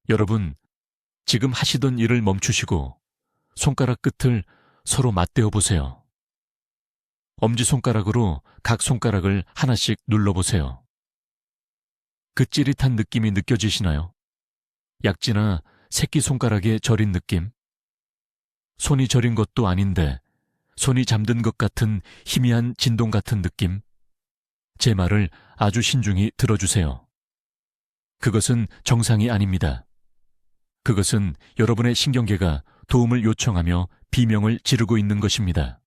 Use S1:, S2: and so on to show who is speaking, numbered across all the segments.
S1: 여러분, 지금 하시던 일을 멈추시고 손가락 끝을 서로 맞대어 보세요. 엄지손가락으로 각 손가락을 하나씩 눌러보세요. 그 찌릿한 느낌이 느껴지시나요? 약지나 새끼손가락에 저린 느낌? 손이 저린 것도 아닌데 손이 잠든 것 같은 희미한 진동 같은 느낌? 제 말을 아주 신중히 들어주세요. 그것은 정상이 아닙니다. 그것은 여러분의 신경계가 도움을 요청하며 비명을 지르고 있는 것입니다.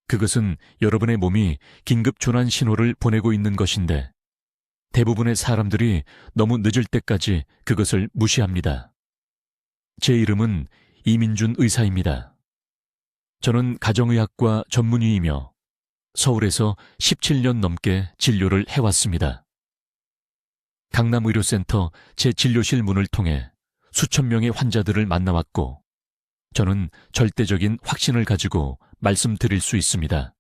S1: 그것은 여러분의 몸이 긴급 조난 신호를 보내고 있는 것인데 대부분의 사람들이 너무 늦을 때까지 그것을 무시합니다. 제 이름은 이민준 의사입니다. 저는 가정의학과 전문의이며 서울에서 17년 넘게 진료를 해왔습니다. 강남의료센터 제 진료실 문을 통해 수천 명의 환자들을 만나왔고 저는 절대적인 확신을 가지고 말씀드릴 수 있습니다.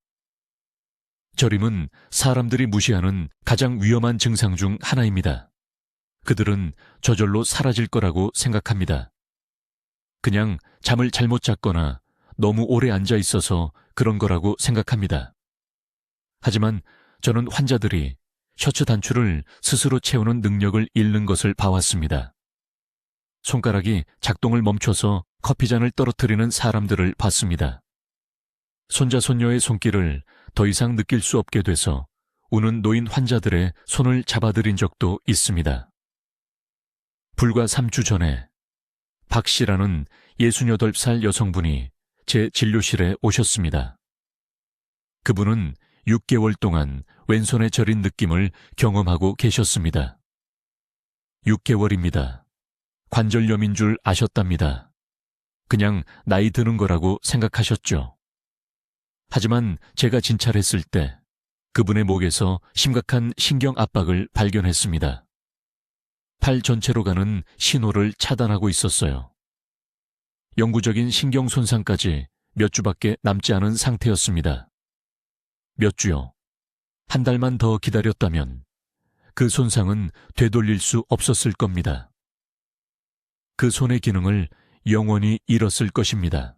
S1: 저림은 사람들이 무시하는 가장 위험한 증상 중 하나입니다. 그들은 저절로 사라질 거라고 생각합니다. 그냥 잠을 잘못 잤거나 너무 오래 앉아 있어서 그런 거라고 생각합니다. 하지만 저는 환자들이 셔츠 단추를 스스로 채우는 능력을 잃는 것을 봐왔습니다. 손가락이 작동을 멈춰서 커피잔을 떨어뜨리는 사람들을 봤습니다. 손자 손녀의 손길을 더 이상 느낄 수 없게 돼서 우는 노인 환자들의 손을 잡아들인 적도 있습니다. 불과 3주 전에 박 씨라는 68살 여성분이 제 진료실에 오셨습니다. 그분은 6개월 동안 왼손에 저린 느낌을 경험하고 계셨습니다. 6개월입니다. 관절염인 줄 아셨답니다. 그냥 나이 드는 거라고 생각하셨죠. 하지만 제가 진찰했을 때 그분의 목에서 심각한 신경 압박을 발견했습니다. 팔 전체로 가는 신호를 차단하고 있었어요. 영구적인 신경 손상까지 몇 주밖에 남지 않은 상태였습니다. 몇 주요. 한 달만 더 기다렸다면 그 손상은 되돌릴 수 없었을 겁니다. 그 손의 기능을 영원히 잃었을 것입니다.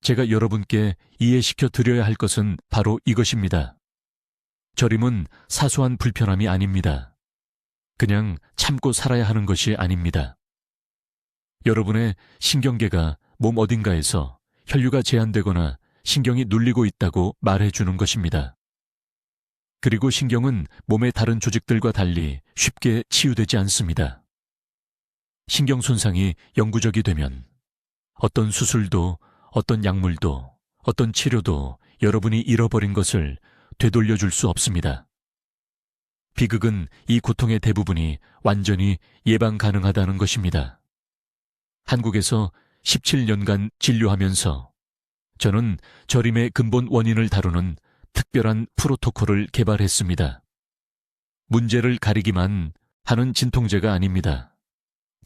S1: 제가 여러분께 이해시켜 드려야 할 것은 바로 이것입니다. 저림은 사소한 불편함이 아닙니다. 그냥 참고 살아야 하는 것이 아닙니다. 여러분의 신경계가 몸 어딘가에서 혈류가 제한되거나 신경이 눌리고 있다고 말해주는 것입니다. 그리고 신경은 몸의 다른 조직들과 달리 쉽게 치유되지 않습니다. 신경 손상이 영구적이 되면 어떤 수술도, 어떤 약물도, 어떤 치료도 여러분이 잃어버린 것을 되돌려줄 수 없습니다. 비극은 이 고통의 대부분이 완전히 예방 가능하다는 것입니다. 한국에서 17년간 진료하면서 저는 저림의 근본 원인을 다루는 특별한 프로토콜을 개발했습니다. 문제를 가리기만 하는 진통제가 아닙니다.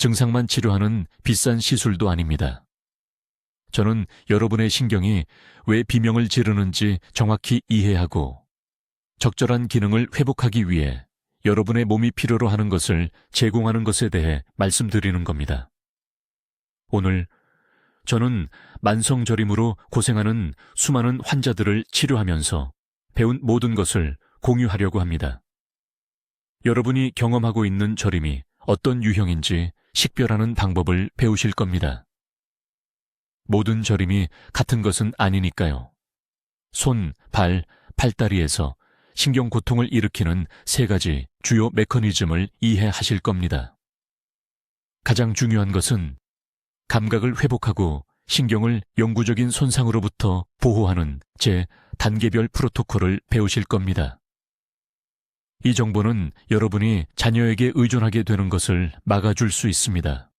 S1: 증상만 치료하는 비싼 시술도 아닙니다. 저는 여러분의 신경이 왜 비명을 지르는지 정확히 이해하고 적절한 기능을 회복하기 위해 여러분의 몸이 필요로 하는 것을 제공하는 것에 대해 말씀드리는 겁니다. 오늘 저는 만성저림으로 고생하는 수많은 환자들을 치료하면서 배운 모든 것을 공유하려고 합니다. 여러분이 경험하고 있는 저림이 어떤 유형인지 식별하는 방법을 배우실 겁니다. 모든 저림이 같은 것은 아니니까요. 손, 발, 팔다리에서 신경 고통을 일으키는 3가지 주요 메커니즘을 이해하실 겁니다. 가장 중요한 것은 감각을 회복하고 신경을 영구적인 손상으로부터 보호하는 제 단계별 프로토콜을 배우실 겁니다. 이 정보는 여러분이 자녀에게 의존하게 되는 것을 막아줄 수 있습니다.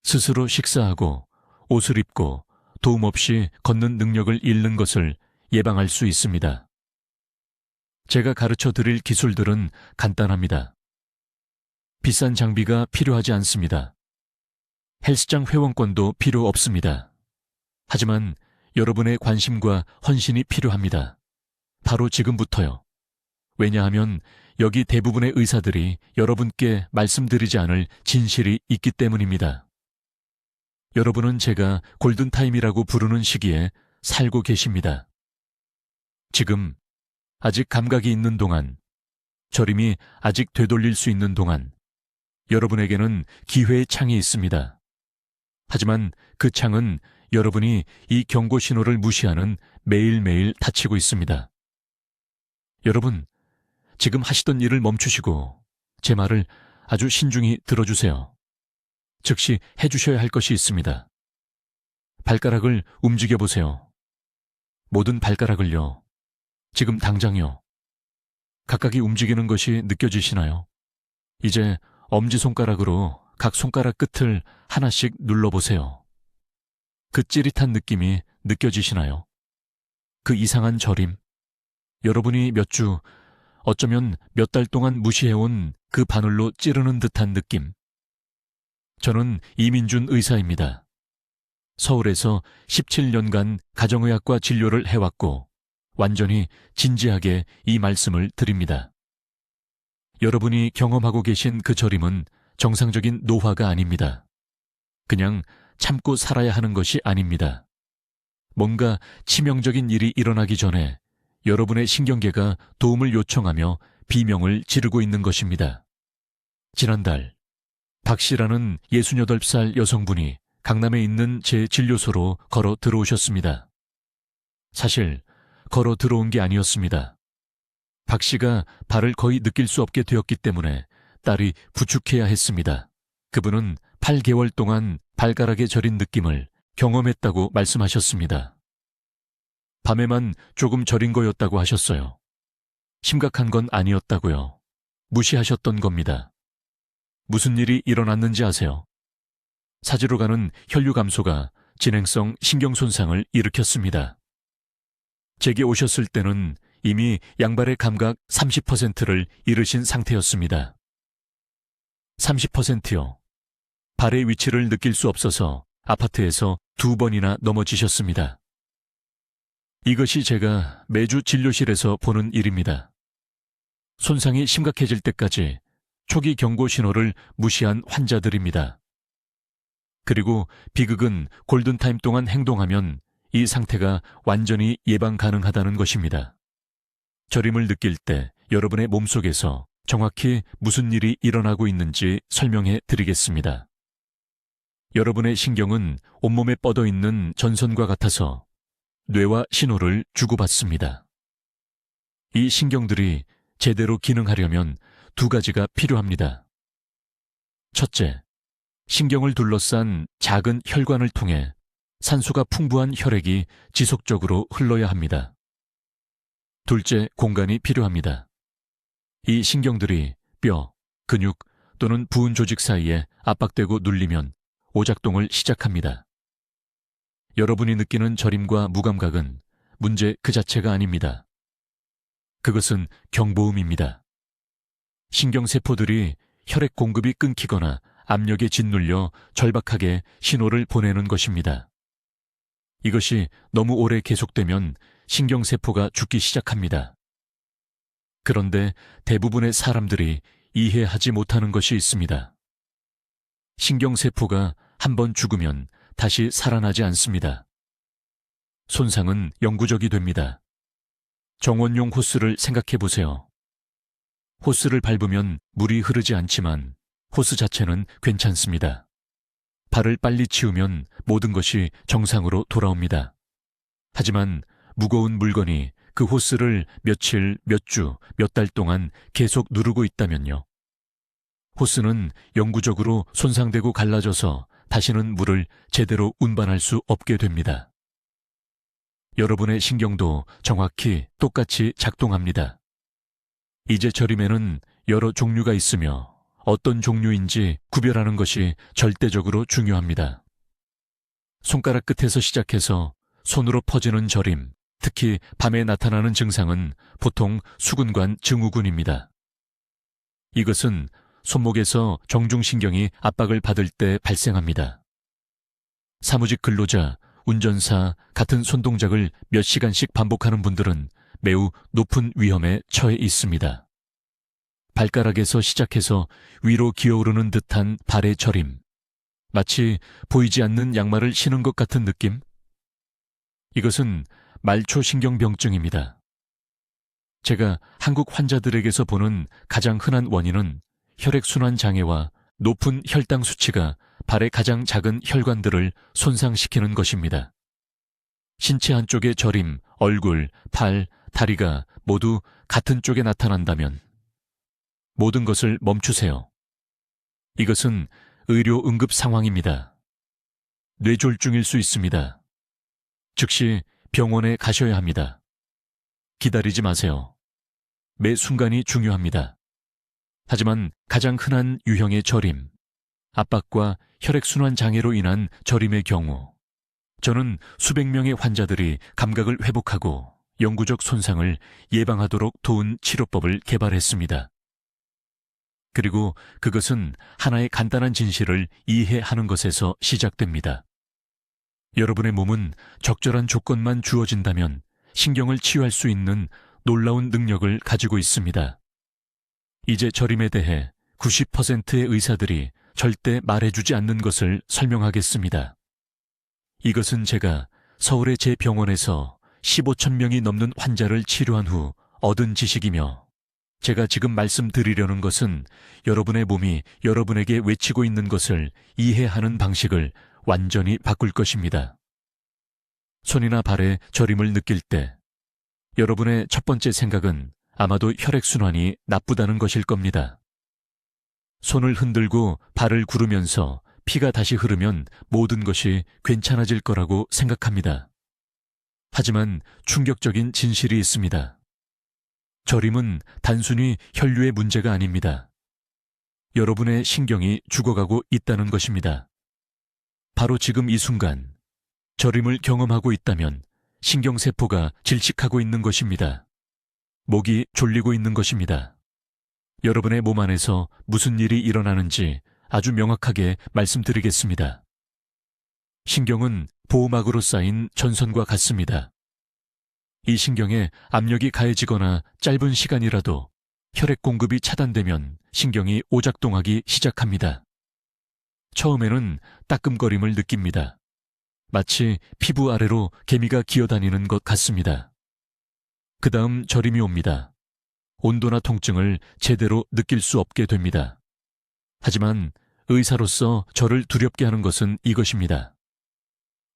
S1: 스스로 식사하고 옷을 입고 도움 없이 걷는 능력을 잃는 것을 예방할 수 있습니다. 제가 가르쳐 드릴 기술들은 간단합니다. 비싼 장비가 필요하지 않습니다. 헬스장 회원권도 필요 없습니다. 하지만 여러분의 관심과 헌신이 필요합니다. 바로 지금부터요. 왜냐하면 여기 대부분의 의사들이 여러분께 말씀드리지 않을 진실이 있기 때문입니다. 여러분은 제가 골든타임이라고 부르는 시기에 살고 계십니다. 지금 아직 감각이 있는 동안, 저림이 아직 되돌릴 수 있는 동안 여러분에게는 기회의 창이 있습니다. 하지만 그 창은 여러분이 이 경고 신호를 무시하는 매일매일 닫히고 있습니다. 여러분, 지금 하시던 일을 멈추시고 제 말을 아주 신중히 들어주세요. 즉시 해주셔야 할 것이 있습니다. 발가락을 움직여보세요. 모든 발가락을요. 지금 당장요. 각각이 움직이는 것이 느껴지시나요? 이제 엄지손가락으로 각 손가락 끝을 하나씩 눌러보세요. 그 찌릿한 느낌이 느껴지시나요? 그 이상한 저림, 여러분이 몇 주, 어쩌면 몇 달 동안 무시해온 그 바늘로 찌르는 듯한 느낌. 저는 이민준 의사입니다. 서울에서 17년간 가정의학과 진료를 해왔고 완전히 진지하게 이 말씀을 드립니다. 여러분이 경험하고 계신 그 저림은 정상적인 노화가 아닙니다. 그냥 참고 살아야 하는 것이 아닙니다. 뭔가 치명적인 일이 일어나기 전에 여러분의 신경계가 도움을 요청하며 비명을 지르고 있는 것입니다. 지난달 박 씨라는 68살 여성분이 강남에 있는 제 진료소로 걸어 들어오셨습니다. 사실 걸어 들어온 게 아니었습니다. 박 씨가 발을 거의 느낄 수 없게 되었기 때문에 딸이 부축해야 했습니다. 그분은 8개월 동안 발가락에 저린 느낌을 경험했다고 말씀하셨습니다. 밤에만 조금 저린 거였다고 하셨어요. 심각한 건 아니었다고요. 무시하셨던 겁니다. 무슨 일이 일어났는지 아세요? 사지로 가는 혈류 감소가 진행성 신경 손상을 일으켰습니다. 제게 오셨을 때는 이미 양발의 감각 30%를 잃으신 상태였습니다. 30%요. 발의 위치를 느낄 수 없어서 아파트에서 2번이나 넘어지셨습니다. 이것이 제가 매주 진료실에서 보는 일입니다. 손상이 심각해질 때까지 초기 경고 신호를 무시한 환자들입니다. 그리고 비극은 골든타임 동안 행동하면 이 상태가 완전히 예방 가능하다는 것입니다. 저림을 느낄 때 여러분의 몸속에서 정확히 무슨 일이 일어나고 있는지 설명해 드리겠습니다. 여러분의 신경은 온몸에 뻗어 있는 전선과 같아서 뇌와 신호를 주고받습니다. 이 신경들이 제대로 기능하려면 2가지가 필요합니다. 첫째, 신경을 둘러싼 작은 혈관을 통해 산소가 풍부한 혈액이 지속적으로 흘러야 합니다. 둘째, 공간이 필요합니다. 이 신경들이 뼈, 근육 또는 부은 조직 사이에 압박되고 눌리면 오작동을 시작합니다. 여러분이 느끼는 저림과 무감각은 문제 그 자체가 아닙니다. 그것은 경보음입니다. 신경세포들이 혈액 공급이 끊기거나 압력에 짓눌려 절박하게 신호를 보내는 것입니다. 이것이 너무 오래 계속되면 신경세포가 죽기 시작합니다. 그런데 대부분의 사람들이 이해하지 못하는 것이 있습니다. 신경세포가 한번 죽으면 다시 살아나지 않습니다. 손상은 영구적이 됩니다. 정원용 호스를 생각해 보세요. 호스를 밟으면 물이 흐르지 않지만 호스 자체는 괜찮습니다. 발을 빨리 치우면 모든 것이 정상으로 돌아옵니다. 하지만 무거운 물건이 그 호스를 며칠, 몇 주, 몇 달 동안 계속 누르고 있다면요. 호스는 영구적으로 손상되고 갈라져서 다시는 물을 제대로 운반할 수 없게 됩니다. 여러분의 신경도 정확히 똑같이 작동합니다. 이제 저림에는 여러 종류가 있으며 어떤 종류인지 구별하는 것이 절대적으로 중요합니다. 손가락 끝에서 시작해서 손으로 퍼지는 저림, 특히 밤에 나타나는 증상은 보통 수근관 증후군입니다. 이것은 손목에서 정중신경이 압박을 받을 때 발생합니다. 사무직 근로자, 운전사 같은 손동작을 몇 시간씩 반복하는 분들은 매우 높은 위험에 처해 있습니다. 발가락에서 시작해서 위로 기어오르는 듯한 발의 저림, 마치 보이지 않는 양말을 신은 것 같은 느낌? 이것은 말초신경병증입니다. 제가 한국 환자들에게서 보는 가장 흔한 원인은 혈액순환 장애와 높은 혈당 수치가 발의 가장 작은 혈관들을 손상시키는 것입니다. 신체 한쪽의 저림, 얼굴, 팔, 다리가 모두 같은 쪽에 나타난다면 모든 것을 멈추세요. 이것은 의료 응급 상황입니다. 뇌졸중일 수 있습니다. 즉시 병원에 가셔야 합니다. 기다리지 마세요. 매 순간이 중요합니다. 하지만 가장 흔한 유형의 저림, 압박과 혈액순환 장애로 인한 저림의 경우, 저는 수백 명의 환자들이 감각을 회복하고 영구적 손상을 예방하도록 도운 치료법을 개발했습니다. 그리고 그것은 하나의 간단한 진실을 이해하는 것에서 시작됩니다. 여러분의 몸은 적절한 조건만 주어진다면 신경을 치유할 수 있는 놀라운 능력을 가지고 있습니다. 이제 저림에 대해 90%의 의사들이 절대 말해주지 않는 것을 설명하겠습니다. 이것은 제가 서울의 제 병원에서 15천 명이 넘는 환자를 치료한 후 얻은 지식이며, 제가 지금 말씀드리려는 것은 여러분의 몸이 여러분에게 외치고 있는 것을 이해하는 방식을 완전히 바꿀 것입니다. 손이나 발에 저림을 느낄 때 여러분의 첫 번째 생각은 아마도 혈액순환이 나쁘다는 것일 겁니다. 손을 흔들고 발을 구르면서 피가 다시 흐르면 모든 것이 괜찮아질 거라고 생각합니다. 하지만 충격적인 진실이 있습니다. 저림은 단순히 혈류의 문제가 아닙니다. 여러분의 신경이 죽어가고 있다는 것입니다. 바로 지금 이 순간 저림을 경험하고 있다면 신경세포가 질식하고 있는 것입니다. 목이 졸리고 있는 것입니다. 여러분의 몸 안에서 무슨 일이 일어나는지 아주 명확하게 말씀드리겠습니다. 신경은 보호막으로 쌓인 전선과 같습니다. 이 신경에 압력이 가해지거나 짧은 시간이라도 혈액 공급이 차단되면 신경이 오작동하기 시작합니다. 처음에는 따끔거림을 느낍니다. 마치 피부 아래로 개미가 기어다니는 것 같습니다. 그 다음 저림이 옵니다. 온도나 통증을 제대로 느낄 수 없게 됩니다. 하지만 의사로서 저를 두렵게 하는 것은 이것입니다.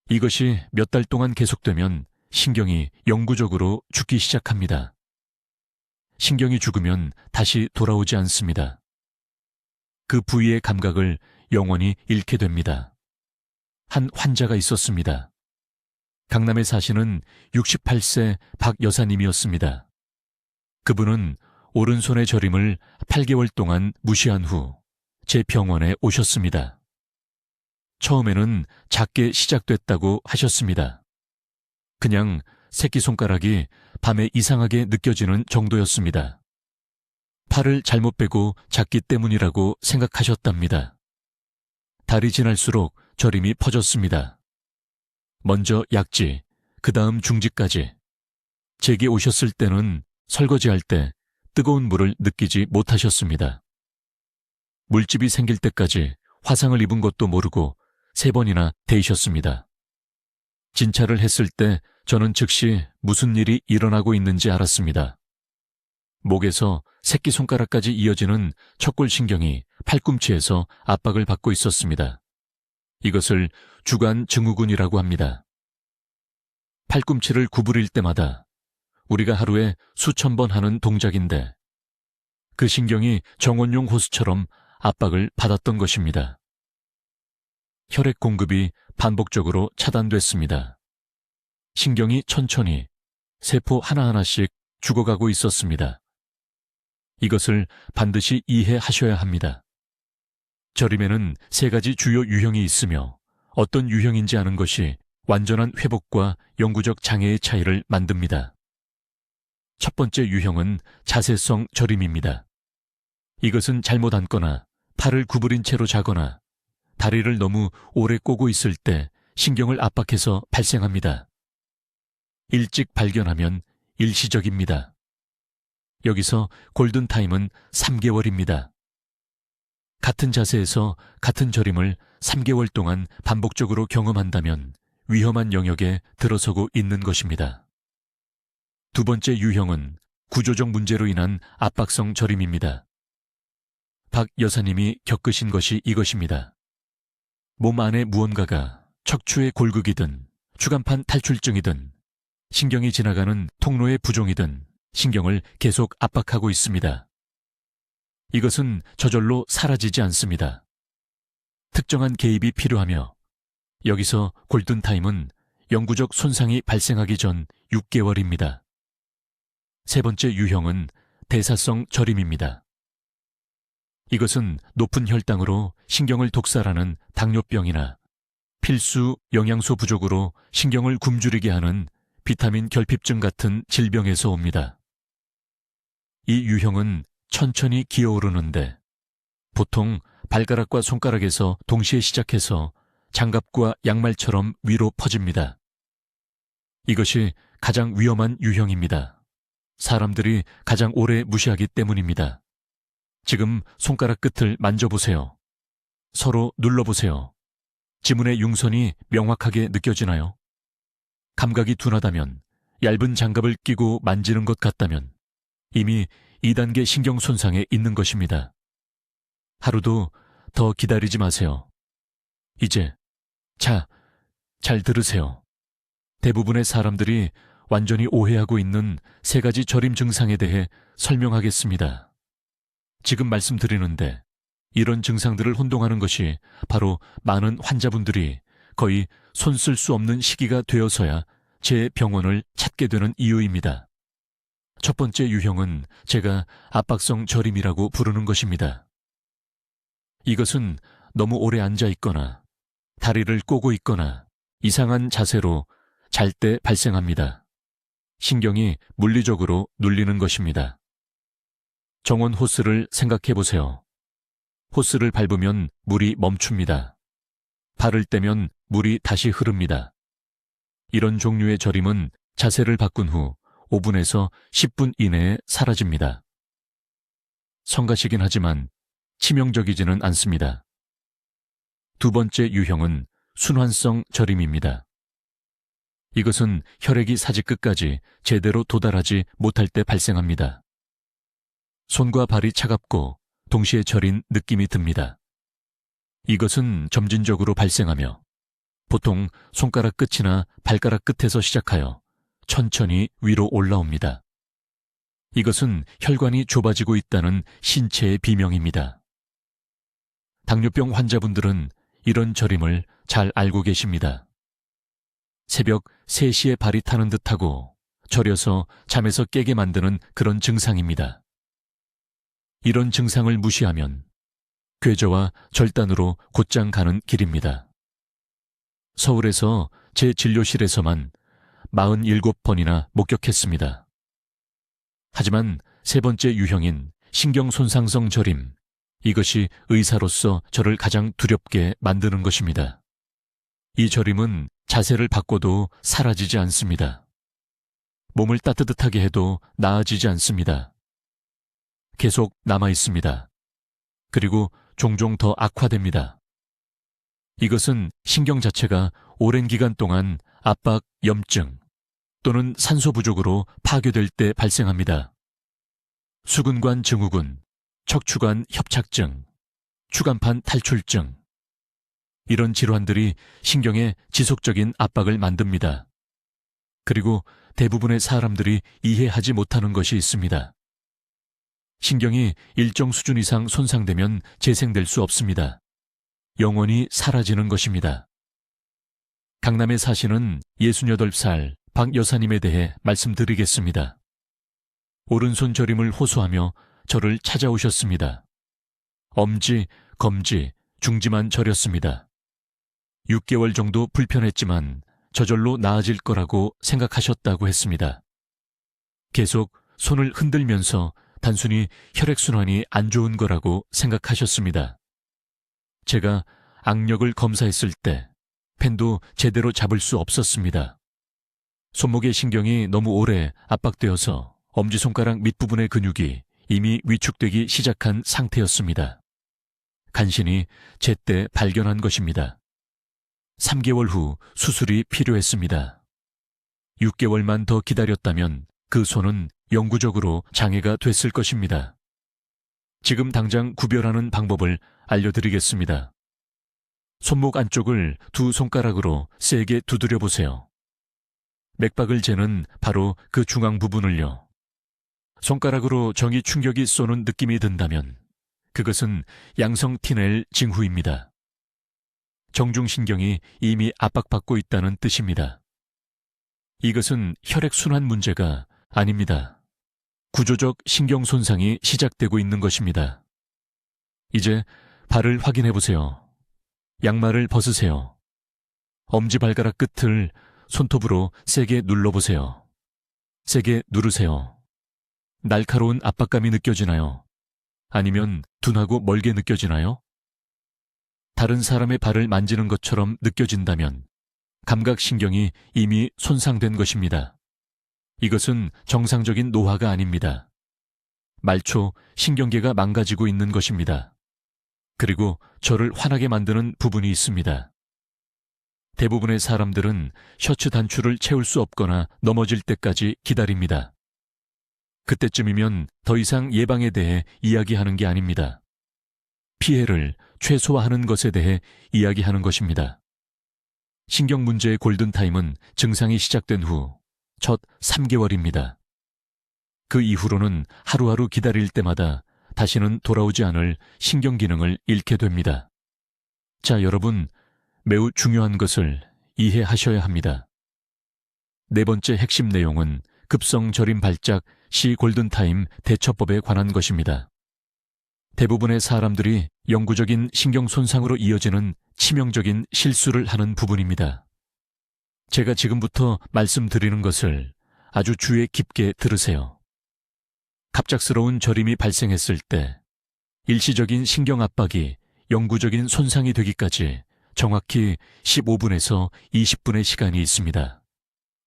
S1: 이것이 몇 달 동안 계속되면 신경이 영구적으로 죽기 시작합니다. 신경이 죽으면 다시 돌아오지 않습니다. 그 부위의 감각을 영원히 잃게 됩니다. 한 환자가 있었습니다. 강남에 사시는 68세 박 여사님이었습니다. 그분은 오른손의 저림을 8개월 동안 무시한 후 제 병원에 오셨습니다. 처음에는 작게 시작됐다고 하셨습니다. 그냥 새끼손가락이 밤에 이상하게 느껴지는 정도였습니다. 팔을 잘못 빼고 잤기 때문이라고 생각하셨답니다. 달이 지날수록 저림이 퍼졌습니다. 먼저 약지, 그 다음 중지까지. 제게 오셨을 때는 설거지할 때 뜨거운 물을 느끼지 못하셨습니다. 물집이 생길 때까지 화상을 입은 것도 모르고 3번이나 데이셨습니다. 진찰을 했을 때 저는 즉시 무슨 일이 일어나고 있는지 알았습니다. 목에서 새끼손가락까지 이어지는 척골신경이 팔꿈치에서 압박을 받고 있었습니다. 이것을 주간증후군이라고 합니다. 팔꿈치를 구부릴 때마다 우리가 하루에 수천 번 하는 동작인데 그 신경이 정원용 호수처럼 압박을 받았던 것입니다. 혈액 공급이 반복적으로 차단됐습니다. 신경이 천천히 세포 하나하나씩 죽어가고 있었습니다. 이것을 반드시 이해하셔야 합니다. 저림에는 3가지 주요 유형이 있으며 어떤 유형인지 아는 것이 완전한 회복과 영구적 장애의 차이를 만듭니다. 첫 번째 유형은 자세성 저림입니다. 이것은 잘못 앉거나 팔을 구부린 채로 자거나 다리를 너무 오래 꼬고 있을 때 신경을 압박해서 발생합니다. 일찍 발견하면 일시적입니다. 여기서 골든타임은 3개월입니다. 같은 자세에서 같은 저림을 3개월 동안 반복적으로 경험한다면 위험한 영역에 들어서고 있는 것입니다. 두 번째 유형은 구조적 문제로 인한 압박성 저림입니다. 박 여사님이 겪으신 것이 이것입니다. 몸 안에 무언가가 척추의 골극이든 추간판 탈출증이든 신경이 지나가는 통로의 부종이든 신경을 계속 압박하고 있습니다. 이것은 저절로 사라지지 않습니다. 특정한 개입이 필요하며 여기서 골든타임은 영구적 손상이 발생하기 전 6개월입니다. 세 번째 유형은 대사성 저림입니다. 이것은 높은 혈당으로 신경을 독살하는 당뇨병이나 필수 영양소 부족으로 신경을 굶주리게 하는 비타민 결핍증 같은 질병에서 옵니다. 이 유형은 천천히 기어오르는데 보통 발가락과 손가락에서 동시에 시작해서 장갑과 양말처럼 위로 퍼집니다. 이것이 가장 위험한 유형입니다. 사람들이 가장 오래 무시하기 때문입니다. 지금 손가락 끝을 만져보세요. 서로 눌러보세요. 지문의 융선이 명확하게 느껴지나요? 감각이 둔하다면, 얇은 장갑을 끼고 만지는 것 같다면 이미 2단계 신경 손상에 있는 것입니다. 하루도 더 기다리지 마세요. 이제, 잘 들으세요. 대부분의 사람들이 완전히 오해하고 있는 3가지 저림 증상에 대해 설명하겠습니다. 지금 말씀드리는데 이런 증상들을 혼동하는 것이 바로 많은 환자분들이 거의 손 쓸 수 없는 시기가 되어서야 제 병원을 찾게 되는 이유입니다. 첫 번째 유형은 제가 압박성 저림이라고 부르는 것입니다. 이것은 너무 오래 앉아 있거나 다리를 꼬고 있거나 이상한 자세로 잘 때 발생합니다. 신경이 물리적으로 눌리는 것입니다. 정원 호스를 생각해 보세요. 호스를 밟으면 물이 멈춥니다. 발을 떼면 물이 다시 흐릅니다. 이런 종류의 저림은 자세를 바꾼 후 5분에서 10분 이내에 사라집니다. 성가시긴 하지만 치명적이지는 않습니다. 두 번째 유형은 순환성 저림입니다. 이것은 혈액이 사지 끝까지 제대로 도달하지 못할 때 발생합니다. 손과 발이 차갑고 동시에 저린 느낌이 듭니다. 이것은 점진적으로 발생하며 보통 손가락 끝이나 발가락 끝에서 시작하여 천천히 위로 올라옵니다. 이것은 혈관이 좁아지고 있다는 신체의 비명입니다. 당뇨병 환자분들은 이런 저림을 잘 알고 계십니다. 새벽 3시에 발이 타는 듯하고 저려서 잠에서 깨게 만드는 그런 증상입니다. 이런 증상을 무시하면 궤저와 절단으로 곧장 가는 길입니다. 서울에서 제 진료실에서만 47번이나 목격했습니다. 하지만 세 번째 유형인 신경손상성 저림, 이것이 의사로서 저를 가장 두렵게 만드는 것입니다. 이 저림은 자세를 바꿔도 사라지지 않습니다. 몸을 따뜻하게 해도 나아지지 않습니다. 계속 남아 있습니다. 그리고 종종 더 악화됩니다. 이것은 신경 자체가 오랜 기간 동안 압박, 염증 또는 산소 부족으로 파괴될 때 발생합니다. 수근관 증후군, 척추관 협착증, 추간판 탈출증, 이런 질환들이 신경에 지속적인 압박을 만듭니다. 그리고 대부분의 사람들이 이해하지 못하는 것이 있습니다. 신경이 일정 수준 이상 손상되면 재생될 수 없습니다. 영원히 사라지는 것입니다. 강남에 사시는 68살 박 여사님에 대해 말씀드리겠습니다. 오른손 저림을 호소하며 저를 찾아오셨습니다. 엄지, 검지, 중지만 저렸습니다. 6개월 정도 불편했지만 저절로 나아질 거라고 생각하셨다고 했습니다. 계속 손을 흔들면서 단순히 혈액순환이 안 좋은 거라고 생각하셨습니다. 제가 악력을 검사했을 때 펜도 제대로 잡을 수 없었습니다. 손목의 신경이 너무 오래 압박되어서 엄지손가락 밑부분의 근육이 이미 위축되기 시작한 상태였습니다. 간신히 제때 발견한 것입니다. 3개월 후 수술이 필요했습니다. 6개월만 더 기다렸다면 그 손은 영구적으로 장애가 됐을 것입니다. 지금 당장 구별하는 방법을 알려드리겠습니다. 손목 안쪽을 두 손가락으로 세게 두드려 보세요. 맥박을 재는 바로 그 중앙 부분을요. 손가락으로 정이 충격이 쏘는 느낌이 든다면 그것은 양성 티넬 징후입니다. 정중신경이 이미 압박받고 있다는 뜻입니다. 이것은 혈액순환 문제가 아닙니다. 구조적 신경 손상이 시작되고 있는 것입니다. 이제 발을 확인해 보세요. 양말을 벗으세요. 엄지발가락 끝을 손톱으로 세게 눌러보세요. 세게 누르세요. 날카로운 압박감이 느껴지나요? 아니면 둔하고 멀게 느껴지나요? 다른 사람의 발을 만지는 것처럼 느껴진다면 감각신경이 이미 손상된 것입니다. 이것은 정상적인 노화가 아닙니다. 말초 신경계가 망가지고 있는 것입니다. 그리고 저를 화나게 만드는 부분이 있습니다. 대부분의 사람들은 셔츠 단추를 채울 수 없거나 넘어질 때까지 기다립니다. 그때쯤이면 더 이상 예방에 대해 이야기하는 게 아닙니다. 피해를 최소화하는 것에 대해 이야기하는 것입니다. 신경 문제의 골든타임은 증상이 시작된 후 첫 3개월입니다. 그 이후로는 하루하루 기다릴 때마다 다시는 돌아오지 않을 신경 기능을 잃게 됩니다. 자, 여러분, 매우 중요한 것을 이해하셔야 합니다. 네 번째 핵심 내용은 급성 저림 발작 시 골든타임 대처법에 관한 것입니다. 대부분의 사람들이 영구적인 신경 손상으로 이어지는 치명적인 실수를 하는 부분입니다. 제가 지금부터 말씀드리는 것을 아주 주의 깊게 들으세요. 갑작스러운 저림이 발생했을 때 일시적인 신경 압박이 영구적인 손상이 되기까지 정확히 15분에서 20분의 시간이 있습니다.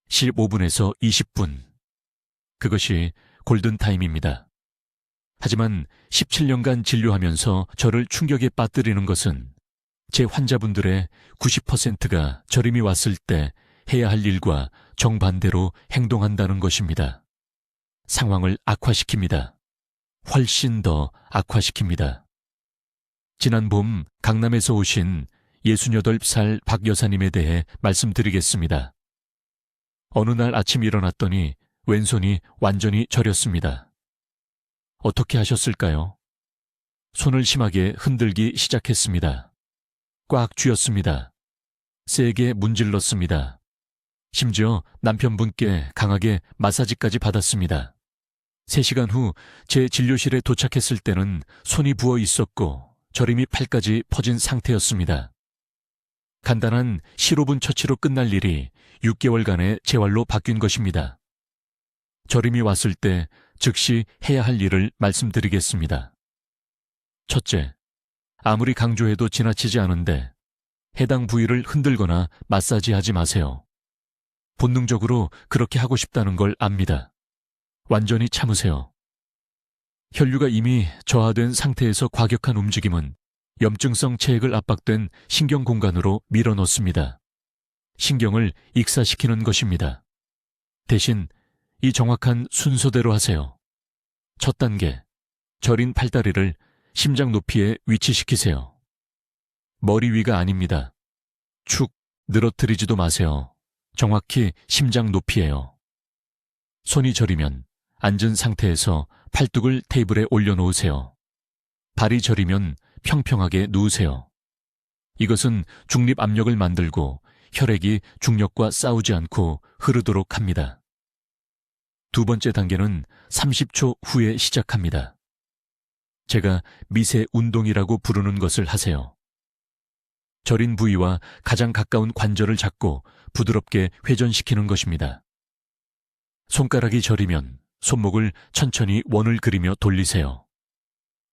S1: 15분에서 20분. 그것이 골든타임입니다. 하지만 17년간 진료하면서 저를 충격에 빠뜨리는 것은 제 환자분들의 90%가 저림이 왔을 때 해야 할 일과 정반대로 행동한다는 것입니다. 상황을 악화시킵니다. 훨씬 더 악화시킵니다. 지난 봄 강남에서 오신 68살 박 여사님에 대해 말씀드리겠습니다. 어느 날 아침 일어났더니 왼손이 완전히 저렸습니다. 어떻게 하셨을까요? 손을 심하게 흔들기 시작했습니다. 꽉 쥐었습니다. 세게 문질렀습니다. 심지어 남편분께 강하게 마사지까지 받았습니다. 3시간 후 제 진료실에 도착했을 때는 손이 부어 있었고 저림이 팔까지 퍼진 상태였습니다. 간단한 시로분 처치로 끝날 일이 6개월간의 재활로 바뀐 것입니다. 저림이 왔을 때 즉시 해야 할 일을 말씀드리겠습니다. 첫째, 아무리 강조해도 지나치지 않은데 해당 부위를 흔들거나 마사지하지 마세요. 본능적으로 그렇게 하고 싶다는 걸 압니다. 완전히 참으세요. 혈류가 이미 저하된 상태에서 과격한 움직임은 염증성 체액을 압박된 신경 공간으로 밀어넣습니다. 신경을 익사시키는 것입니다. 대신 이 정확한 순서대로 하세요. 첫 단계, 저린 팔다리를 심장 높이에 위치시키세요. 머리 위가 아닙니다. 축 늘어뜨리지도 마세요. 정확히 심장 높이에요. 손이 저리면 앉은 상태에서 팔뚝을 테이블에 올려놓으세요. 발이 저리면 평평하게 누우세요. 이것은 중립 압력을 만들고 혈액이 중력과 싸우지 않고 흐르도록 합니다. 두 번째 단계는 30초 후에 시작합니다. 제가 미세 운동이라고 부르는 것을 하세요. 저린 부위와 가장 가까운 관절을 잡고 부드럽게 회전시키는 것입니다. 손가락이 저리면 손목을 천천히 원을 그리며 돌리세요.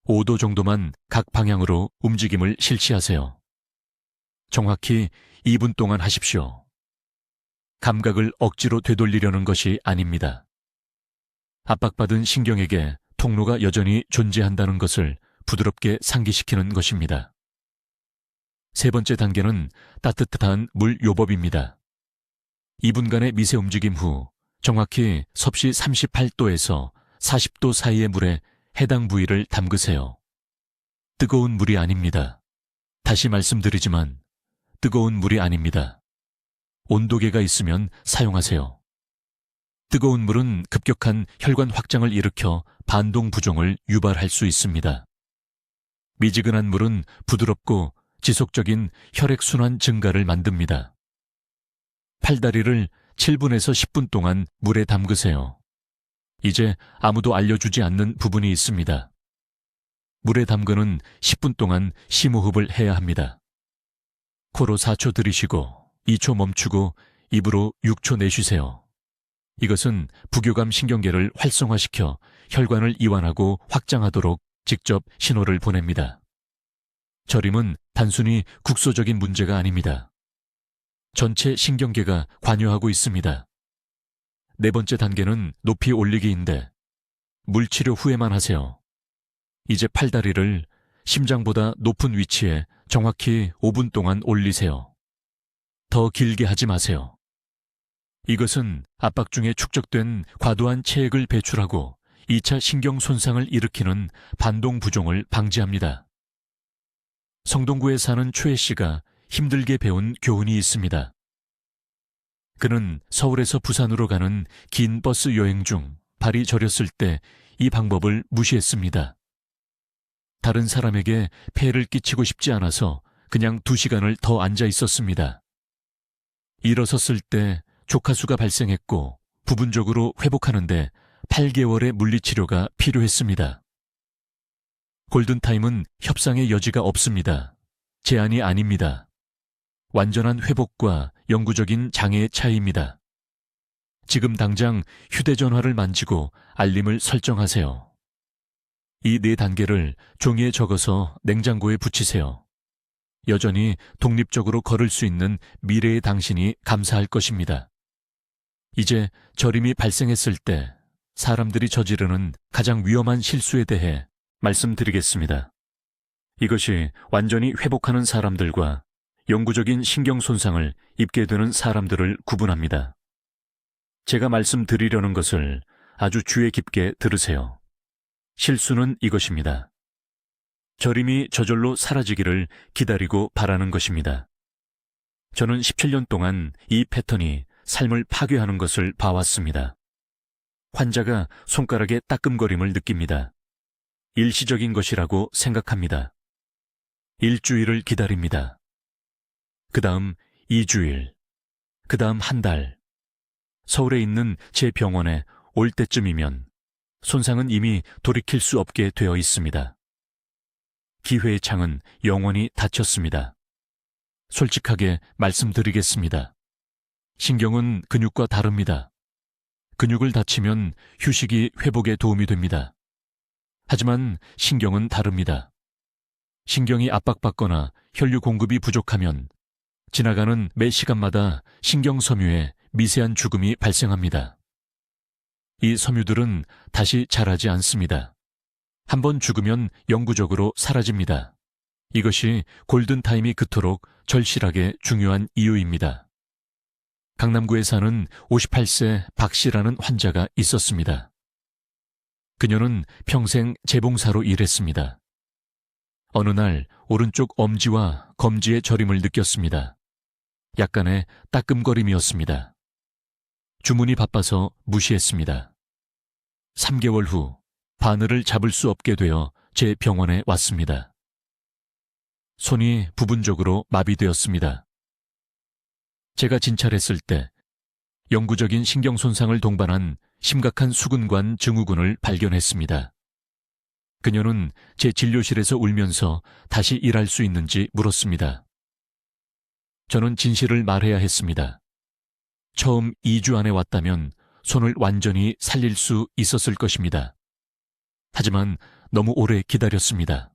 S1: 5도 정도만 각 방향으로 움직임을 실시하세요. 정확히 2분 동안 하십시오. 감각을 억지로 되돌리려는 것이 아닙니다. 압박받은 신경에게 통로가 여전히 존재한다는 것을 부드럽게 상기시키는 것입니다. 세 번째 단계는 따뜻한 물 요법입니다. 2분간의 미세 움직임 후 정확히 섭씨 38도에서 40도 사이의 물에 해당 부위를 담그세요. 뜨거운 물이 아닙니다. 다시 말씀드리지만 뜨거운 물이 아닙니다. 온도계가 있으면 사용하세요. 뜨거운 물은 급격한 혈관 확장을 일으켜 반동 부종을 유발할 수 있습니다. 미지근한 물은 부드럽고 지속적인 혈액순환 증가를 만듭니다. 팔다리를 7분에서 10분 동안 물에 담그세요. 이제 아무도 알려주지 않는 부분이 있습니다. 물에 담그는 10분 동안 심호흡을 해야 합니다. 코로 4초 들이쉬고 2초 멈추고 입으로 6초 내쉬세요. 이것은 부교감 신경계를 활성화시켜 혈관을 이완하고 확장하도록 직접 신호를 보냅니다. 저림은 단순히 국소적인 문제가 아닙니다. 전체 신경계가 관여하고 있습니다. 네 번째 단계는 높이 올리기인데 물치료 후에만 하세요. 이제 팔다리를 심장보다 높은 위치에 정확히 5분 동안 올리세요. 더 길게 하지 마세요. 이것은 압박 중에 축적된 과도한 체액을 배출하고 2차 신경 손상을 일으키는 반동 부종을 방지합니다. 성동구에 사는 최 씨가 힘들게 배운 교훈이 있습니다. 그는 서울에서 부산으로 가는 긴 버스 여행 중 발이 저렸을 때 이 방법을 무시했습니다. 다른 사람에게 폐해를 끼치고 싶지 않아서 그냥 2시간을 더 앉아 있었습니다. 일어섰을 때 족하수가 발생했고 부분적으로 회복하는데 8개월의 물리치료가 필요했습니다. 골든타임은 협상의 여지가 없습니다. 제한이 아닙니다. 완전한 회복과 영구적인 장애의 차이입니다. 지금 당장 휴대전화를 만지고 알림을 설정하세요. 이 4단계를 종이에 적어서 냉장고에 붙이세요. 여전히 독립적으로 걸을 수 있는 미래의 당신이 감사할 것입니다. 이제 저림이 발생했을 때 사람들이 저지르는 가장 위험한 실수에 대해 말씀드리겠습니다. 이것이 완전히 회복하는 사람들과 영구적인 신경 손상을 입게 되는 사람들을 구분합니다. 제가 말씀드리려는 것을 아주 주의 깊게 들으세요. 실수는 이것입니다. 저림이 저절로 사라지기를 기다리고 바라는 것입니다. 저는 17년 동안 이 패턴이 삶을 파괴하는 것을 봐왔습니다. 환자가 손가락에 따끔거림을 느낍니다. 일시적인 것이라고 생각합니다. 일주일을 기다립니다. 그 다음 2주일, 그 다음 한 달. 서울에 있는 제 병원에 올 때쯤이면 손상은 이미 돌이킬 수 없게 되어 있습니다. 기회의 창은 영원히 닫혔습니다. 솔직하게 말씀드리겠습니다. 신경은 근육과 다릅니다. 근육을 다치면 휴식이 회복에 도움이 됩니다. 하지만 신경은 다릅니다. 신경이 압박받거나 혈류 공급이 부족하면 지나가는 매 시간마다 신경섬유에 미세한 죽음이 발생합니다. 이 섬유들은 다시 자라지 않습니다. 한번 죽으면 영구적으로 사라집니다. 이것이 골든타임이 그토록 절실하게 중요한 이유입니다. 강남구에 사는 58세 박 씨라는 환자가 있었습니다. 그녀는 평생 재봉사로 일했습니다. 어느 날 오른쪽 엄지와 검지의 저림을 느꼈습니다. 약간의 따끔거림이었습니다. 주문이 바빠서 무시했습니다. 3개월 후 바늘을 잡을 수 없게 되어 제 병원에 왔습니다. 손이 부분적으로 마비되었습니다. 제가 진찰했을 때 영구적인 신경 손상을 동반한 심각한 수근관 증후군을 발견했습니다. 그녀는 제 진료실에서 울면서 다시 일할 수 있는지 물었습니다. 저는 진실을 말해야 했습니다. 처음 2주 안에 왔다면 손을 완전히 살릴 수 있었을 것입니다. 하지만 너무 오래 기다렸습니다.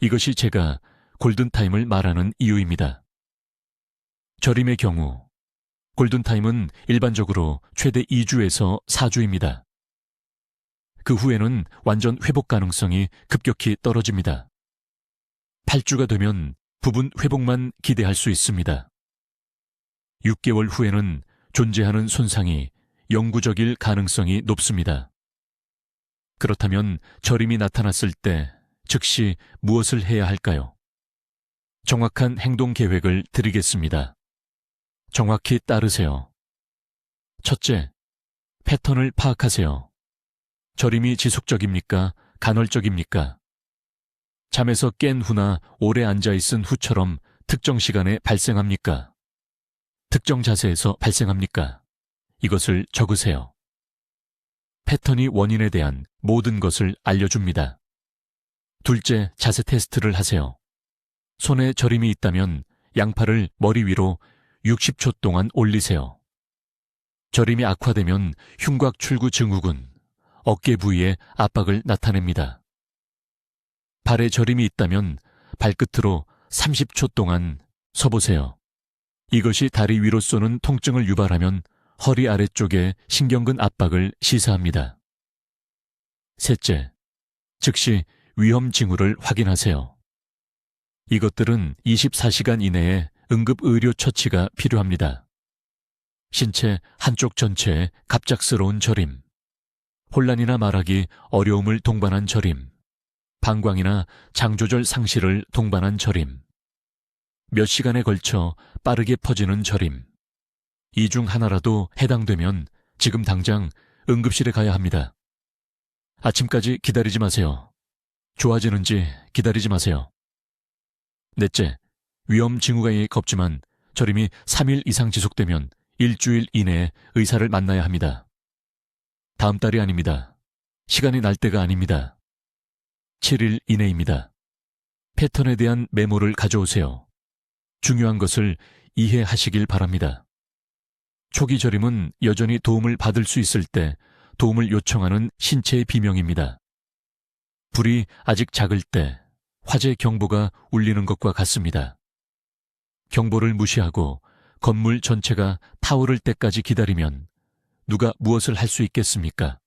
S1: 이것이 제가 골든타임을 말하는 이유입니다. 저림의 경우 골든타임은 일반적으로 최대 2주에서 4주입니다. 그 후에는 완전 회복 가능성이 급격히 떨어집니다. 8주가 되면 부분 회복만 기대할 수 있습니다. 6개월 후에는 존재하는 손상이 영구적일 가능성이 높습니다. 그렇다면 저림이 나타났을 때 즉시 무엇을 해야 할까요? 정확한 행동 계획을 드리겠습니다. 정확히 따르세요. 첫째, 패턴을 파악하세요. 저림이 지속적입니까? 간헐적입니까? 잠에서 깬 후나 오래 앉아있은 후처럼 특정 시간에 발생합니까? 특정 자세에서 발생합니까? 이것을 적으세요. 패턴이 원인에 대한 모든 것을 알려줍니다. 둘째, 자세 테스트를 하세요. 손에 저림이 있다면 양팔을 머리 위로 60초 동안 올리세요. 저림이 악화되면 흉곽 출구 증후군, 어깨 부위에 압박을 나타냅니다. 발에 저림이 있다면 발끝으로 30초 동안 서보세요. 이것이 다리 위로 쏘는 통증을 유발하면 허리 아래쪽에 신경근 압박을 시사합니다. 셋째, 즉시 위험 징후를 확인하세요. 이것들은 24시간 이내에 응급의료 처치가 필요합니다. 신체 한쪽 전체에 갑작스러운 저림, 혼란이나 말하기 어려움을 동반한 저림, 방광이나 장 조절 상실을 동반한 저림, 몇 시간에 걸쳐 빠르게 퍼지는 저림, 이 중 하나라도 해당되면 지금 당장 응급실에 가야 합니다. 아침까지 기다리지 마세요. 좋아지는지 기다리지 마세요. 넷째, 위험 징후가 없지만 저림이 3일 이상 지속되면 일주일 이내에 의사를 만나야 합니다. 다음 달이 아닙니다. 시간이 날 때가 아닙니다. 7일 이내입니다. 패턴에 대한 메모를 가져오세요. 중요한 것을 이해하시길 바랍니다. 초기 저림은 여전히 도움을 받을 수 있을 때 도움을 요청하는 신체의 비명입니다. 불이 아직 작을 때 화재 경보가 울리는 것과 같습니다. 경보를 무시하고 건물 전체가 타오를 때까지 기다리면 누가 무엇을 할 수 있겠습니까?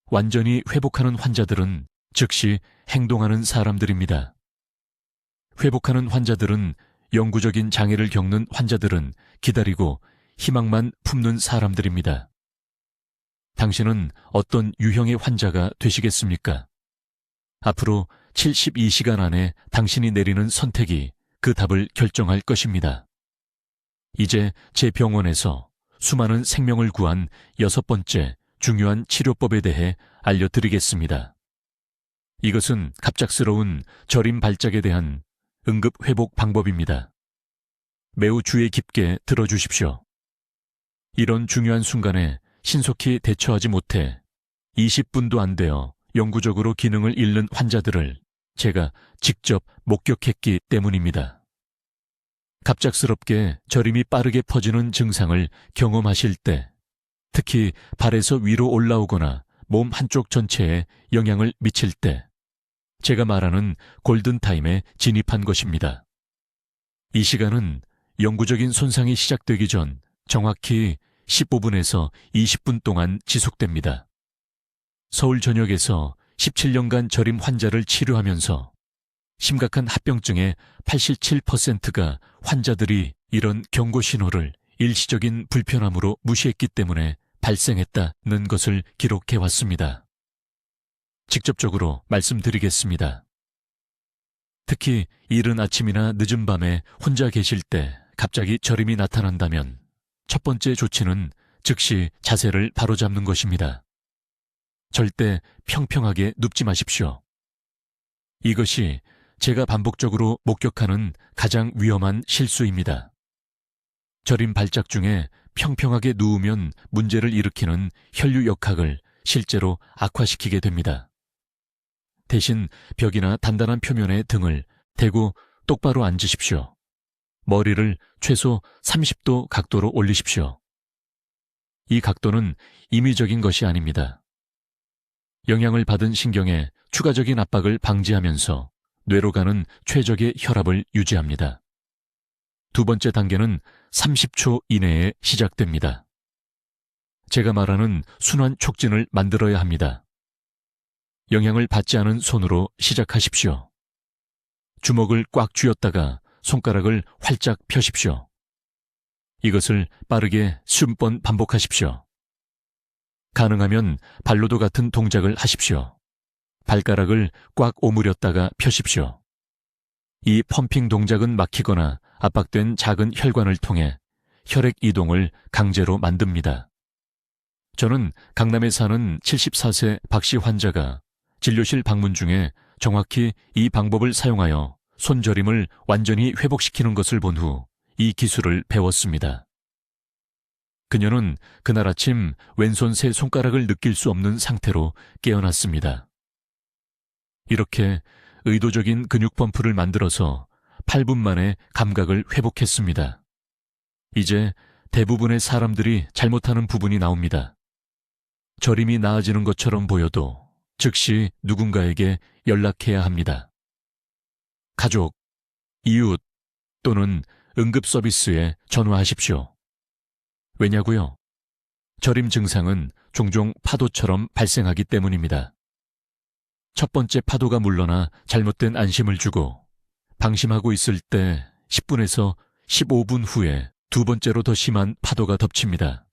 S1: 완전히 회복하는 환자들은 즉시 행동하는 사람들입니다. 회복하는 환자들은 영구적인 장애를 겪는 환자들은 기다리고 희망만 품는 사람들입니다. 당신은 어떤 유형의 환자가 되시겠습니까? 앞으로 72시간 안에 당신이 내리는 선택이 그 답을 결정할 것입니다. 이제 제 병원에서 수많은 생명을 구한 6번째 중요한 치료법에 대해 알려드리겠습니다. 이것은 갑작스러운 저림 발작에 대한 응급 회복 방법입니다. 매우 주의 깊게 들어주십시오. 이런 중요한 순간에 신속히 대처하지 못해 20분도 안 되어 영구적으로 기능을 잃는 환자들을 제가 직접 목격했기 때문입니다. 갑작스럽게 저림이 빠르게 퍼지는 증상을 경험하실 때, 특히 발에서 위로 올라오거나 몸 한쪽 전체에 영향을 미칠 때, 제가 말하는 골든타임에 진입한 것입니다. 이 시간은 영구적인 손상이 시작되기 전 정확히 15분에서 20분 동안 지속됩니다. 서울 전역에서 17년간 저림 환자를 치료하면서 심각한 합병증의 87%가 환자들이 이런 경고 신호를 일시적인 불편함으로 무시했기 때문에 발생했다는 것을 기록해왔습니다. 직접적으로 말씀드리겠습니다. 특히 이른 아침이나 늦은 밤에 혼자 계실 때 갑자기 저림이 나타난다면 첫 번째 조치는 즉시 자세를 바로잡는 것입니다. 절대 평평하게 눕지 마십시오. 이것이 제가 반복적으로 목격하는 가장 위험한 실수입니다. 저림 발작 중에 평평하게 누우면 문제를 일으키는 혈류역학을 실제로 악화시키게 됩니다. 대신 벽이나 단단한 표면에 등을 대고 똑바로 앉으십시오. 머리를 최소 30도 각도로 올리십시오. 이 각도는 임의적인 것이 아닙니다. 영향을 받은 신경에 추가적인 압박을 방지하면서 뇌로 가는 최적의 혈압을 유지합니다. 두 번째 단계는 30초 이내에 시작됩니다. 제가 말하는 순환 촉진을 만들어야 합니다. 영향을 받지 않은 손으로 시작하십시오. 주먹을 꽉 쥐었다가 손가락을 활짝 펴십시오. 이것을 빠르게 50번 반복하십시오. 가능하면 발로도 같은 동작을 하십시오. 발가락을 꽉 오므렸다가 펴십시오. 이 펌핑 동작은 막히거나 압박된 작은 혈관을 통해 혈액 이동을 강제로 만듭니다. 저는 강남에 사는 74세 박씨 환자가 진료실 방문 중에 정확히 이 방법을 사용하여 손저림을 완전히 회복시키는 것을 본 후 이 기술을 배웠습니다. 그녀는 그날 아침 왼손 세 손가락을 느낄 수 없는 상태로 깨어났습니다. 이렇게 의도적인 근육 펌프를 만들어서 8분 만에 감각을 회복했습니다. 이제 대부분의 사람들이 잘못하는 부분이 나옵니다. 저림이 나아지는 것처럼 보여도 즉시 누군가에게 연락해야 합니다. 가족, 이웃 또는 응급서비스에 전화하십시오. 왜냐고요? 저림 증상은 종종 파도처럼 발생하기 때문입니다. 첫 번째 파도가 물러나 잘못된 안심을 주고 방심하고 있을 때 10분에서 15분 후에 두 번째로 더 심한 파도가 덮칩니다.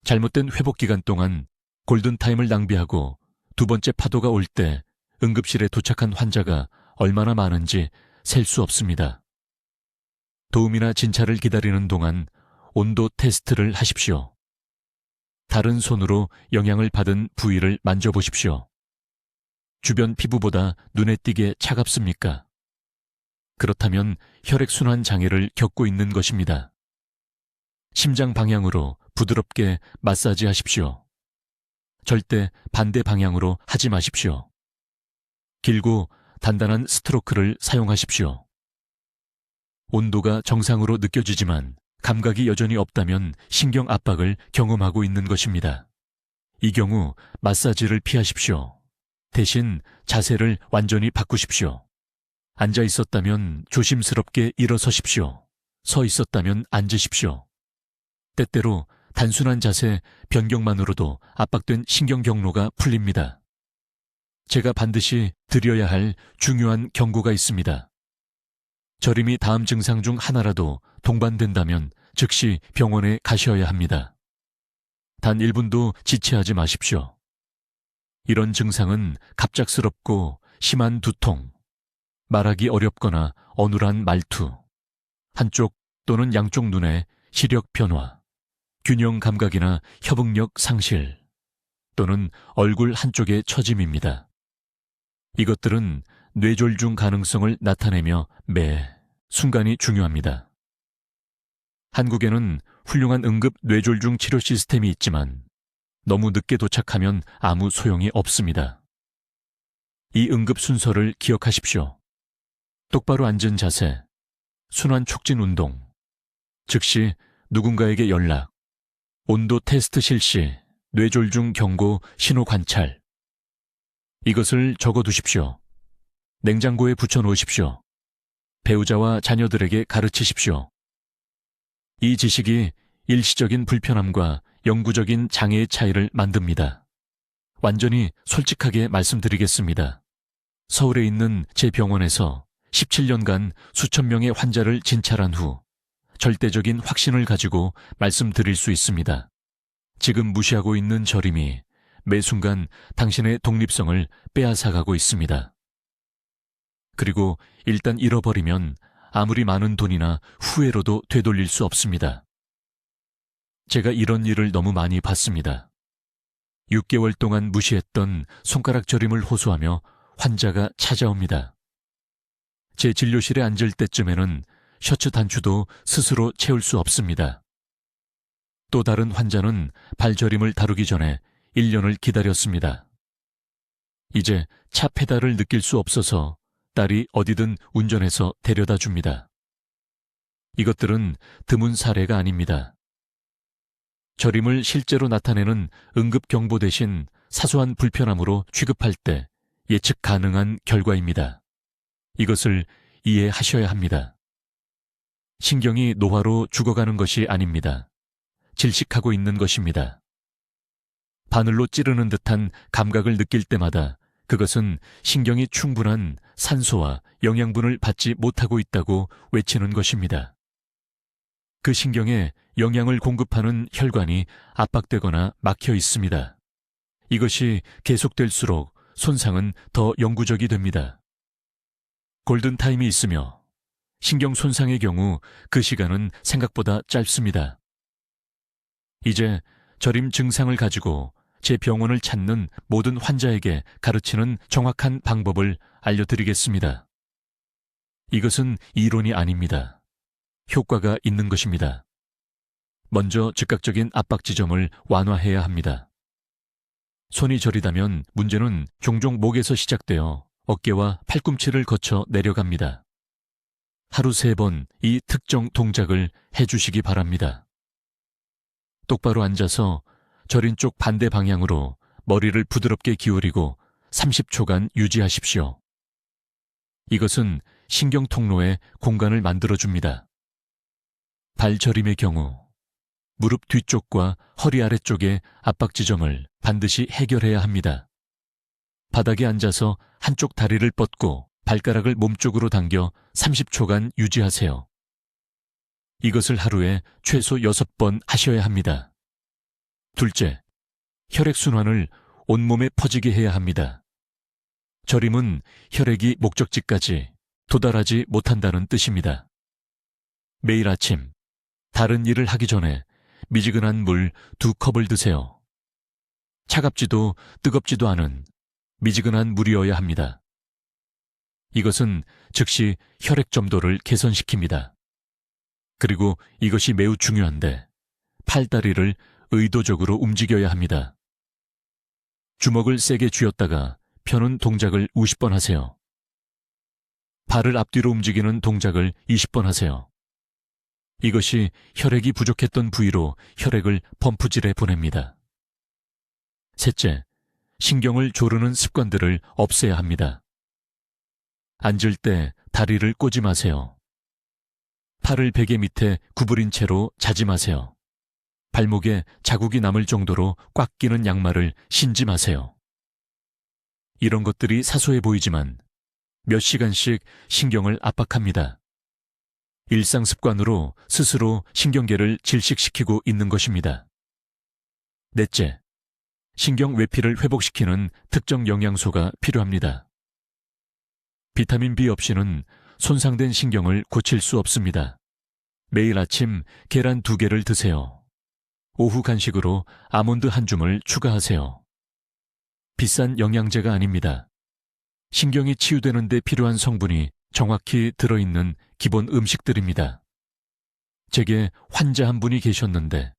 S1: 잘못된 회복 기간 동안 골든타임을 낭비하고 두 번째 파도가 올 때 응급실에 도착한 환자가 얼마나 많은지 셀 수 없습니다. 도움이나 진찰을 기다리는 동안 온도 테스트를 하십시오. 다른 손으로 영향을 받은 부위를 만져보십시오. 주변 피부보다 눈에 띄게 차갑습니까? 그렇다면 혈액순환 장애를 겪고 있는 것입니다. 심장 방향으로 부드럽게 마사지 하십시오. 절대 반대 방향으로 하지 마십시오. 길고 단단한 스트로크를 사용하십시오. 온도가 정상으로 느껴지지만 감각이 여전히 없다면 신경 압박을 경험하고 있는 것입니다. 이 경우 마사지를 피하십시오. 대신 자세를 완전히 바꾸십시오. 앉아 있었다면 조심스럽게 일어서십시오. 서 있었다면 앉으십시오. 때때로 단순한 자세 변경만으로도 압박된 신경 경로가 풀립니다. 제가 반드시 드려야 할 중요한 경고가 있습니다. 저림이 다음 증상 중 하나라도 동반된다면 즉시 병원에 가셔야 합니다. 단 1분도 지체하지 마십시오. 이런 증상은 갑작스럽고 심한 두통, 말하기 어렵거나 어눌한 말투, 한쪽 또는 양쪽 눈의 시력 변화, 균형 감각이나 협응력 상실, 또는 얼굴 한쪽의 처짐입니다. 이것들은 뇌졸중 가능성을 나타내며 매 순간이 중요합니다. 한국에는 훌륭한 응급 뇌졸중 치료 시스템이 있지만 너무 늦게 도착하면 아무 소용이 없습니다. 이 응급 순서를 기억하십시오. 똑바로 앉은 자세, 순환 촉진 운동, 즉시 누군가에게 연락, 온도 테스트 실시, 뇌졸중 경고 신호 관찰. 이것을 적어두십시오. 냉장고에 붙여놓으십시오. 배우자와 자녀들에게 가르치십시오. 이 지식이 일시적인 불편함과 영구적인 장애의 차이를 만듭니다. 완전히 솔직하게 말씀드리겠습니다. 서울에 있는 제 병원에서 17년간 수천 명의 환자를 진찰한 후 절대적인 확신을 가지고 말씀드릴 수 있습니다. 지금 무시하고 있는 저림이 매 순간 당신의 독립성을 빼앗아가고 있습니다. 그리고 일단 잃어버리면 아무리 많은 돈이나 후회로도 되돌릴 수 없습니다. 제가 이런 일을 너무 많이 봤습니다. 6개월 동안 무시했던 손가락 저림을 호소하며 환자가 찾아옵니다. 제 진료실에 앉을 때쯤에는 셔츠 단추도 스스로 채울 수 없습니다. 또 다른 환자는 발저림을 다루기 전에 1년을 기다렸습니다. 이제 차 페달을 느낄 수 없어서 딸이 어디든 운전해서 데려다 줍니다. 이것들은 드문 사례가 아닙니다. 저림을 실제로 나타내는 응급경보 대신 사소한 불편함으로 취급할 때 예측 가능한 결과입니다. 이것을 이해하셔야 합니다. 신경이 노화로 죽어가는 것이 아닙니다. 질식하고 있는 것입니다. 바늘로 찌르는 듯한 감각을 느낄 때마다 그것은 신경이 충분한 산소와 영양분을 받지 못하고 있다고 외치는 것입니다. 그 신경에 영양을 공급하는 혈관이 압박되거나 막혀 있습니다. 이것이 계속될수록 손상은 더 영구적이 됩니다. 골든타임이 있으며 신경 손상의 경우 그 시간은 생각보다 짧습니다. 이제 저림 증상을 가지고 제 병원을 찾는 모든 환자에게 가르치는 정확한 방법을 알려드리겠습니다. 이것은 이론이 아닙니다. 효과가 있는 것입니다. 먼저 즉각적인 압박 지점을 완화해야 합니다. 손이 저리다면 문제는 종종 목에서 시작되어 어깨와 팔꿈치를 거쳐 내려갑니다. 하루 3번 이 특정 동작을 해주시기 바랍니다. 똑바로 앉아서 저린 쪽 반대 방향으로 머리를 부드럽게 기울이고 30초간 유지하십시오. 이것은 신경 통로에 공간을 만들어줍니다. 발저림의 경우 무릎 뒤쪽과 허리 아래쪽의 압박 지점을 반드시 해결해야 합니다. 바닥에 앉아서 한쪽 다리를 뻗고 발가락을 몸쪽으로 당겨 30초간 유지하세요. 이것을 하루에 최소 6번 하셔야 합니다. 둘째, 혈액순환을 온몸에 퍼지게 해야 합니다. 저림은 혈액이 목적지까지 도달하지 못한다는 뜻입니다. 매일 아침, 다른 일을 하기 전에 미지근한 물 2컵을 드세요. 차갑지도 뜨겁지도 않은 미지근한 물이어야 합니다. 이것은 즉시 혈액 점도를 개선시킵니다. 그리고 이것이 매우 중요한데 팔다리를 의도적으로 움직여야 합니다. 주먹을 세게 쥐었다가 펴는 동작을 50번 하세요. 발을 앞뒤로 움직이는 동작을 20번 하세요. 이것이 혈액이 부족했던 부위로 혈액을 펌프질해 보냅니다. 셋째, 신경을 조르는 습관들을 없애야 합니다. 앉을 때 다리를 꼬지 마세요. 팔을 베개 밑에 구부린 채로 자지 마세요. 발목에 자국이 남을 정도로 꽉 끼는 양말을 신지 마세요. 이런 것들이 사소해 보이지만 몇 시간씩 신경을 압박합니다. 일상 습관으로 스스로 신경계를 질식시키고 있는 것입니다. 넷째, 신경 외피를 회복시키는 특정 영양소가 필요합니다. 비타민 B 없이는 손상된 신경을 고칠 수 없습니다. 매일 아침 계란 2개를 드세요. 오후 간식으로 아몬드 한 줌을 추가하세요. 비싼 영양제가 아닙니다. 신경이 치유되는 데 필요한 성분이 정확히 들어있는 기본 음식들입니다. 제게 환자 한 분이 계셨는데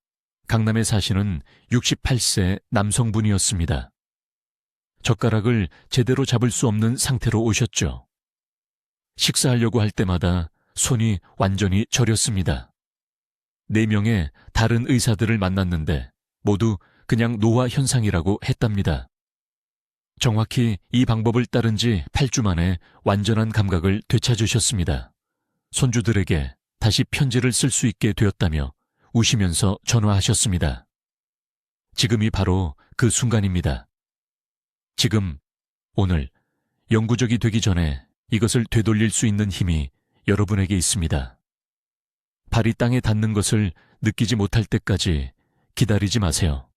S1: 강남에 사시는 68세 남성분이었습니다. 젓가락을 제대로 잡을 수 없는 상태로 오셨죠. 식사하려고 할 때마다 손이 완전히 저렸습니다. 4명의 다른 의사들을 만났는데 모두 그냥 노화 현상이라고 했답니다. 정확히 이 방법을 따른 지 8주 만에 완전한 감각을 되찾으셨습니다. 손주들에게 다시 편지를 쓸 수 있게 되었다며 우시면서 전화하셨습니다. 지금이 바로 그 순간입니다. 지금, 오늘, 영구적이 되기 전에 이것을 되돌릴 수 있는 힘이 여러분에게 있습니다. 발이 땅에 닿는 것을 느끼지 못할 때까지 기다리지 마세요.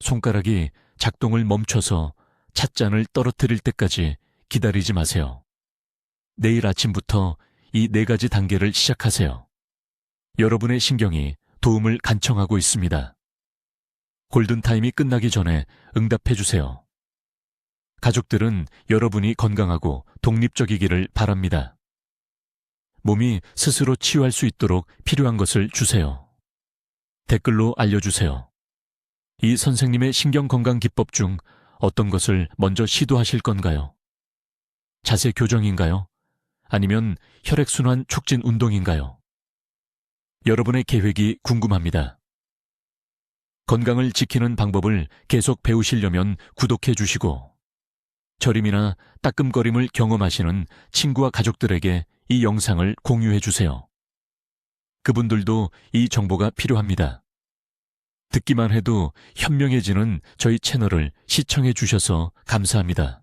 S1: 손가락이 작동을 멈춰서 찻잔을 떨어뜨릴 때까지 기다리지 마세요. 내일 아침부터 이 4가지 단계를 시작하세요. 여러분의 신경이 도움을 간청하고 있습니다. 골든타임이 끝나기 전에 응답해 주세요. 가족들은 여러분이 건강하고 독립적이기를 바랍니다. 몸이 스스로 치유할 수 있도록 필요한 것을 주세요. 댓글로 알려주세요. 이 선생님의 신경건강 기법 중 어떤 것을 먼저 시도하실 건가요? 자세 교정인가요? 아니면 혈액순환 촉진 운동인가요? 여러분의 계획이 궁금합니다. 건강을 지키는 방법을 계속 배우시려면 구독해 주시고 저림이나 따끔거림을 경험하시는 친구와 가족들에게 이 영상을 공유해 주세요. 그분들도 이 정보가 필요합니다. 듣기만 해도 현명해지는 저희 채널을 시청해 주셔서 감사합니다.